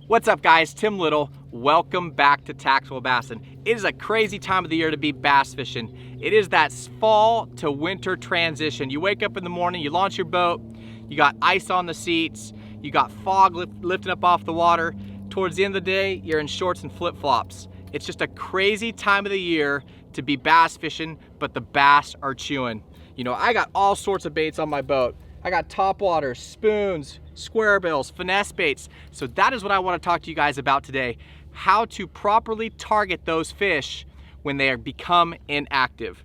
What's up guys, Tim Little. Welcome back to TacticalBassin. It is a crazy time of the year to be bass fishing. It is that fall to winter transition. You wake up in the morning, you launch your boat, you got ice on the seats, you got fog lifting up off the water. Towards the end of the day, you're in shorts and flip-flops. It's just a crazy time of the year to be bass fishing, but the bass are chewing. You know, I got all sorts of baits on my boat. I got topwaters, spoons, square bills, finesse baits. So that is what I want to talk to you guys about today. How to properly target those fish when they become inactive.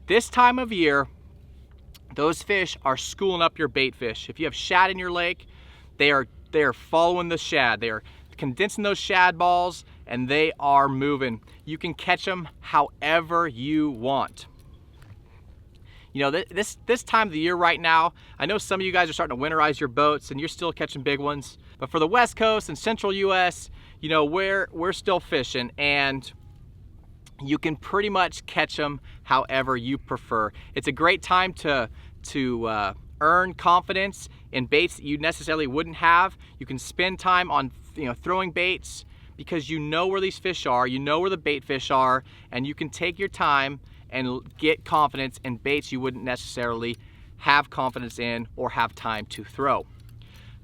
This time of year, those fish are schooling up your bait fish. If you have shad in your lake, they are following the shad. They are condensing those shad balls and they are moving. You can catch them however you want. You know, this time of the year right now, I know some of you guys are starting to winterize your boats and you're still catching big ones. But for the West Coast and Central US, you know, we're still fishing and you can pretty much catch them however you prefer. It's a great time to earn confidence in baits that you necessarily wouldn't have. You can spend time on throwing baits because you know where these fish are, you know where the bait fish are, and you can take your time and get confidence in baits you wouldn't necessarily have confidence in or have time to throw.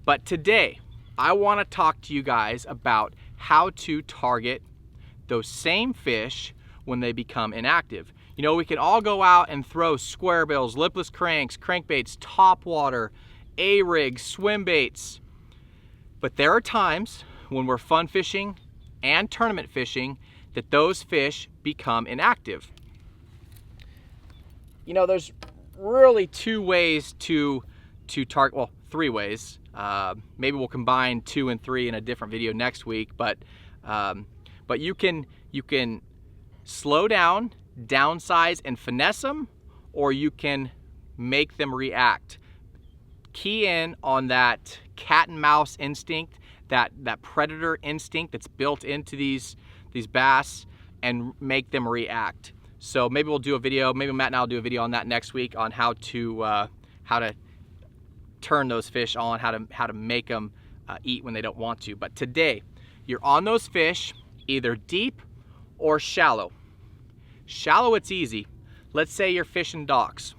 But today, I want to talk to you guys about how to target those same fish when they become inactive. You know, we can all go out and throw square bills, lipless cranks, crankbaits, topwater, A-rigs, swim baits. But there are times when we're fun fishing and tournament fishing that those fish become inactive. You know, there's really two ways to target, well, three ways. Maybe we'll combine 2 and 3 in a different video next week, but you can slow down, downsize, and finesse them, or you can make them react. Key in on that cat and mouse instinct, that predator instinct that's built into these bass, and make them react. So maybe we'll do a video, maybe Matt and I'll do a video on that next week on how to turn those fish on, how to make them eat when they don't want to. But today, you're on those fish, either deep or shallow. Shallow, it's easy. Let's say you're fishing docks.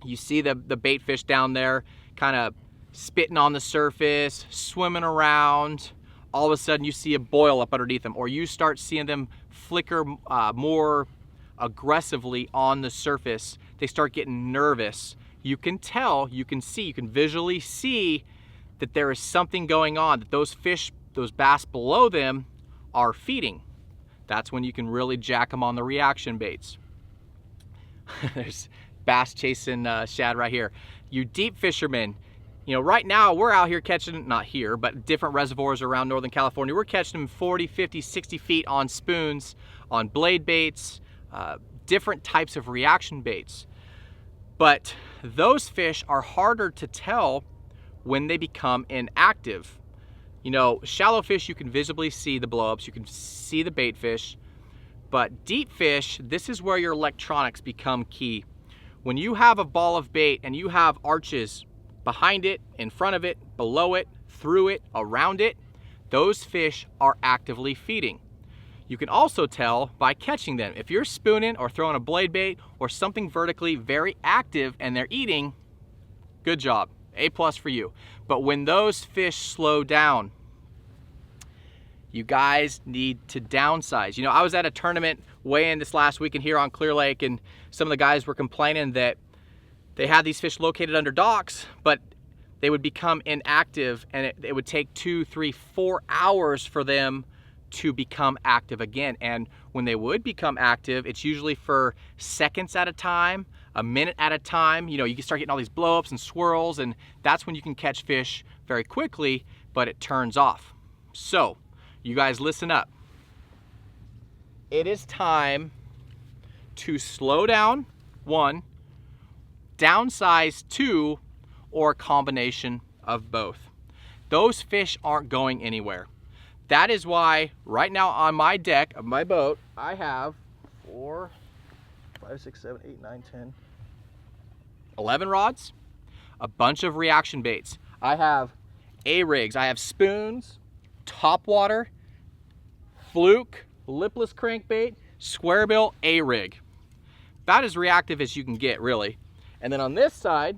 You see the bait fish down there kind of spitting on the surface, swimming around. All of a sudden you see a boil up underneath them, or you start seeing them flicker more aggressively on the surface. They start getting nervous. You can tell, you can see, you can visually see that there is something going on, that those fish, those bass below them are feeding. That's when you can really jack them on the reaction baits. There's bass chasing shad right here. You deep fishermen, you know, right now we're out here catching, not here, but different reservoirs around Northern California. We're catching them 40, 50, 60 feet on spoons, on blade baits, different types of reaction baits. But those fish are harder to tell when they become inactive. You know, shallow fish, you can visibly see the blowups, you can see the bait fish, but deep fish, this is where your electronics become key. When you have a ball of bait and you have arches behind it, in front of it, below it, through it, around it, those fish are actively feeding. You can also tell by catching them. If you're spooning or throwing a blade bait or something vertically very active and they're eating, good job, A+ for you. But when those fish slow down, you guys need to downsize. You know, I was at a tournament weigh-in this last weekend here on Clear Lake, and some of the guys were complaining that they had these fish located under docks, but they would become inactive and it would take 2, 3, 4 hours for them to become active again. And when they would become active, it's usually for seconds at a time, a minute at a time. You know, you can start getting all these blow-ups and swirls, and that's when you can catch fish very quickly, but it turns off. So, you guys listen up. It is time to slow down, 1, downsize, 2, or a combination of both. Those fish aren't going anywhere. That is why right now on my deck of my boat, I have 4, 5, 6, 7, 8, 9, 10, 11 rods, a bunch of reaction baits. I have A-rigs, I have spoons, top water, fluke, lipless crankbait, square bill, A-rig. About as reactive as you can get, really. And then on this side,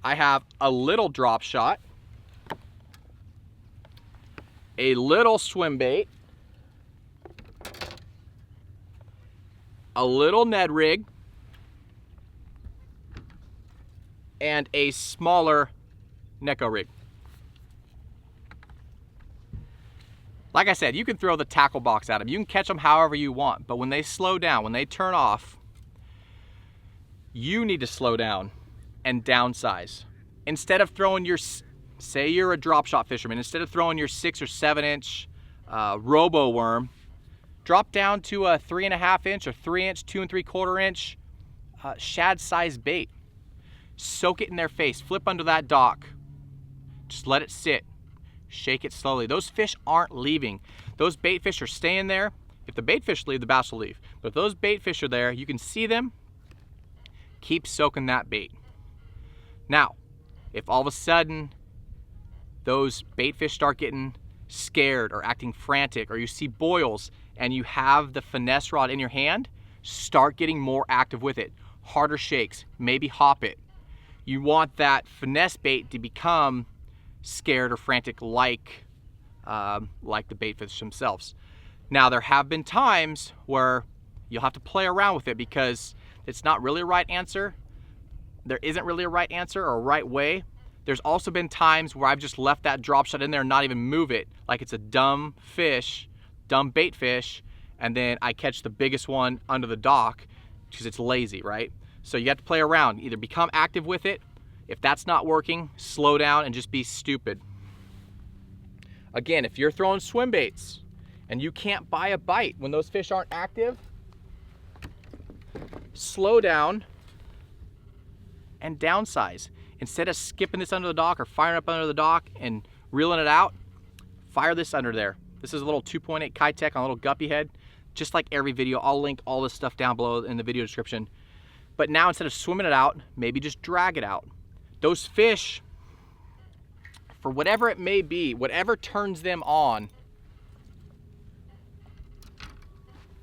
I have a little drop shot, a little swim bait, a little Ned rig, and a smaller Neko rig. Like I said, you can throw the tackle box at them. You can catch them however you want, but when they slow down, when they turn off, you need to slow down and downsize. Instead of throwing your, say you're a drop shot fisherman, instead of throwing your 6 or 7 inch robo worm, drop down to a 3.5 inch or 3 inch, 2 3/4 inch shad size bait. Soak it in their face, flip under that dock, just let it sit, shake it slowly. Those fish aren't leaving. Those bait fish are staying there. If the bait fish leave, the bass will leave. But if those bait fish are there, you can see them, keep soaking that bait. Now, if all of a sudden those bait fish start getting scared or acting frantic, or you see boils and you have the finesse rod in your hand, start getting more active with it. Harder shakes, maybe hop it. You want that finesse bait to become scared or frantic like the bait fish themselves. Now, there have been times where you'll have to play around with it because it's not really a right answer. There isn't really a right answer or a right way. There's also been times where I've just left that drop shot in there and not even move it, like it's a dumb fish, dumb bait fish, and then I catch the biggest one under the dock because it's lazy, right? So you have to play around, either become active with it. If that's not working, slow down and just be stupid. Again, if you're throwing swim baits and you can't buy a bite when those fish aren't active, slow down and downsize. Instead of skipping this under the dock or firing up under the dock and reeling it out, fire this under there. This is a little 2.8 Kitech on a little guppy head. Just like every video, I'll link all this stuff down below in the video description. But now instead of swimming it out, maybe just drag it out. Those fish, for whatever it may be, whatever turns them on,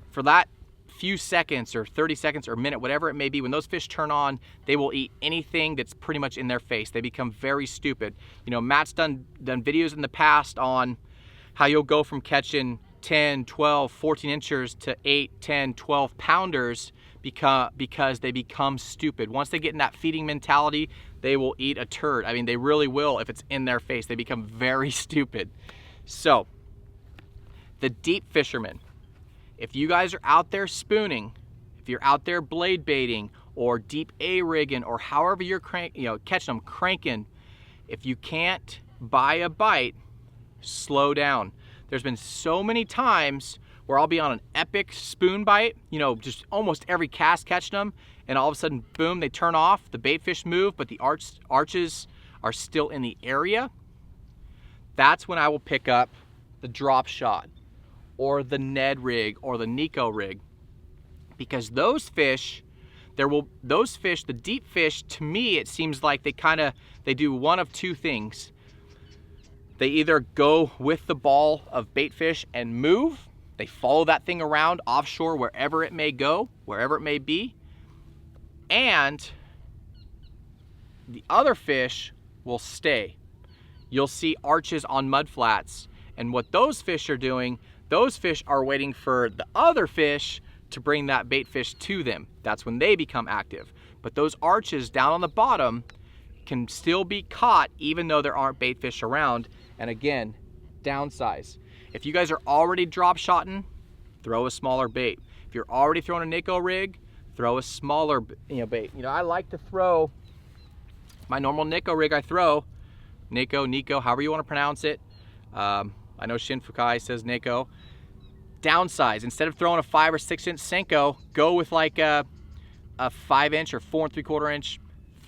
for that few seconds or 30 seconds or a minute, whatever it may be, when those fish turn on, they will eat anything that's pretty much in their face. They become very stupid. You know, Matt's done videos in the past on how you'll go from catching 10, 12, 14 inchers to 8, 10, 12 pounders because they become stupid. Once they get in that feeding mentality, they will eat a turd. I mean, they really will if it's in their face. They become very stupid. So, the deep fishermen, if you guys are out there spooning, if you're out there blade baiting or deep A-rigging or however you're catching them, cranking, if you can't buy a bite, slow down. There's been so many times where I'll be on an epic spoon bite, you know, just almost every cast catching them, and all of a sudden, boom, they turn off, the bait fish move, but the arches are still in the area. That's when I will pick up the drop shot or the Ned rig or the Neko rig, because those fish, the deep fish, to me, it seems like they do one of two things. They either go with the ball of bait fish and move, they follow that thing around offshore wherever it may go, wherever it may be, and the other fish will stay. You'll see arches on mud flats, and what those fish are doing, those fish are waiting for the other fish to bring that bait fish to them. That's when they become active. But those arches down on the bottom can still be caught even though there aren't bait fish around. And again, downsize. If you guys are already drop shotting, throw a smaller bait. If you're already throwing a Neko rig, throw a smaller bait. You know, I like to throw my normal Neko rig. I throw Neko, however you want to pronounce it. I know Shin Fukai says Neko. Downsize. Instead of throwing a 5 or 6 inch Senko, go with like a 5 inch or 4 3/4 inch,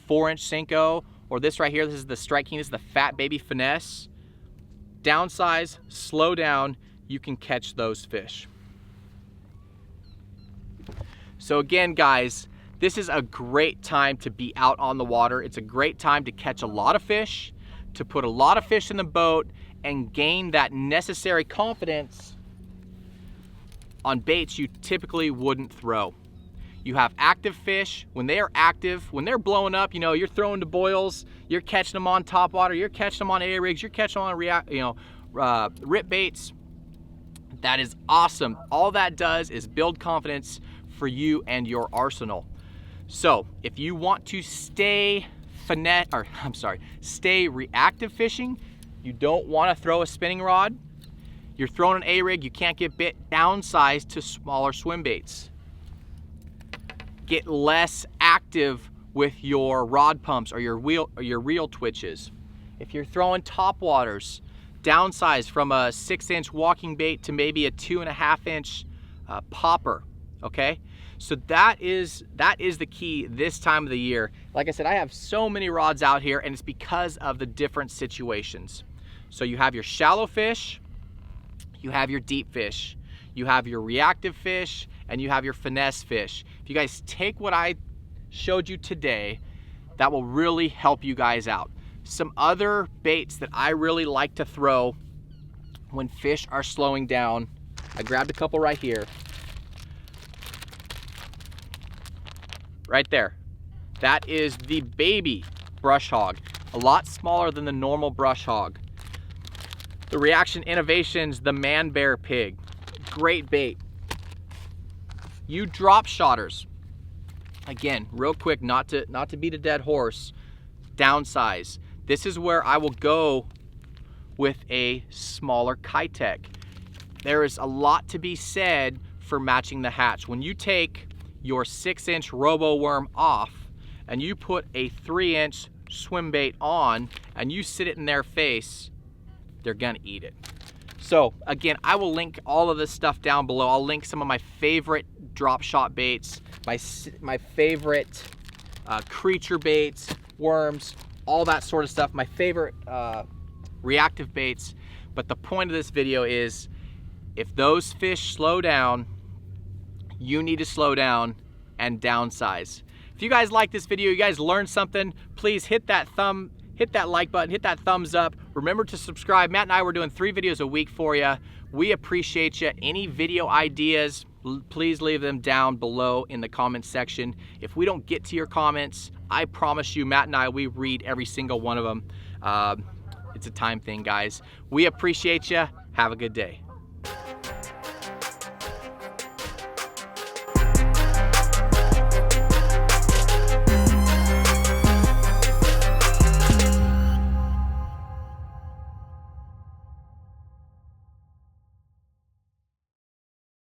4 inch Senko, or this right here. This is the Strike King. This is the Fat Baby Finesse. Downsize, slow down. You can catch those fish. So again, guys, this is a great time to be out on the water. It's a great time to catch a lot of fish, to put a lot of fish in the boat and gain that necessary confidence on baits you typically wouldn't throw. You have active fish. When they are active, when they're blowing up, you know, you're throwing to boils, you're catching them on top water, you're catching them on A-rigs, you're catching them on rip baits. That is awesome. All that does is build confidence for you and your arsenal. So if you want to stay reactive fishing, you don't want to throw a spinning rod, you're throwing an A-rig, you can't get bit, downsize to smaller swim baits. Get less active with your rod pumps or your reel twitches. If you're throwing top waters, downsize from a 6-inch walking bait to maybe a 2.5-inch popper, okay? So that is the key this time of the year. Like I said, I have so many rods out here, and it's because of the different situations. So you have your shallow fish, you have your deep fish, you have your reactive fish, and you have your finesse fish. If you guys take what I showed you today, that will really help you guys out. Some other baits that I really like to throw when fish are slowing down, I grabbed a couple right here. Right there. That is the baby brush hog. A lot smaller than the normal brush hog. The Reaction Innovations, the man bear pig. Great bait. You drop shotters, again, real quick, not to beat a dead horse, downsize. This is where I will go with a smaller Kitech. There is a lot to be said for matching the hatch. When you take your 6-inch robo worm off and you put a 3-inch swim bait on and you sit it in their face, they're gonna eat it. So again, I will link all of this stuff down below. I'll link some of my favorite drop shot baits, my favorite creature baits, worms, all that sort of stuff, my favorite reactive baits. But the point of this video is, if those fish slow down, you need to slow down and downsize. If you guys like this video, you guys learned something, please hit that like button, hit that thumbs up. Remember to subscribe. Matt and I were doing 3 videos a week for you. We appreciate you. Any video ideas, please leave them down below in the comments section. If we don't get to your comments, I promise you, Matt and I, we read every single one of them. It's a time thing, guys. We appreciate you. Have a good day.